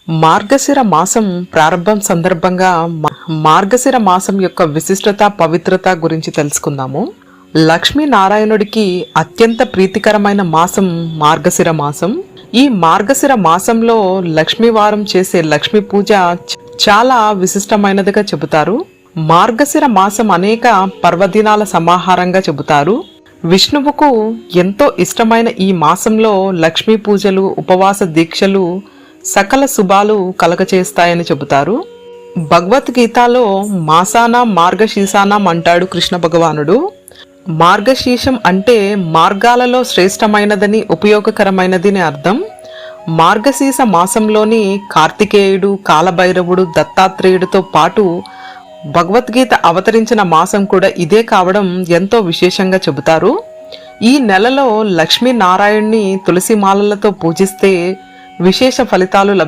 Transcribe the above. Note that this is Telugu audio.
మార్గశిర మాసం ప్రారంభం సందర్భంగా మార్గశిర మాసం యొక్క విశిష్టత పవిత్రత గురించి తెలుసుకుందాము. లక్ష్మీనారాయణుడికి అత్యంత ప్రీతికరమైన మాసం మార్గశిర మాసం. ఈ మార్గశిర మాసంలో లక్ష్మీవారం చేసే లక్ష్మీ పూజ చాలా విశిష్టమైనదిగా చెబుతారు. మార్గశిర మాసం అనేక పర్వదినాల సమాహారంగా చెబుతారు. విష్ణువుకు ఎంతో ఇష్టమైన ఈ మాసంలో లక్ష్మీ పూజలు, ఉపవాస దీక్షలు సకల శుభాలు కలగచేస్తాయని చెబుతారు. భగవద్గీతలో మాసానా మార్గశీర్షానం అంటాడు కృష్ణ భగవానుడు. మార్గశీర్షం అంటే మార్గాలలో శ్రేష్టమైనదని, ఉపయోగకరమైనది అని అర్థం. మార్గశీర్ష మాసంలోని కార్తికేయుడు, కాలభైరవుడు, దత్తాత్రేయుడితో పాటు భగవద్గీత అవతరించిన మాసం కూడా ఇదే కావడం ఎంతో విశేషంగా చెబుతారు. ఈ నెలలో లక్ష్మీనారాయణ్ణి తులసి మాలలతో పూజిస్తే విశేష ఫలితాలు లభిస్తాయి.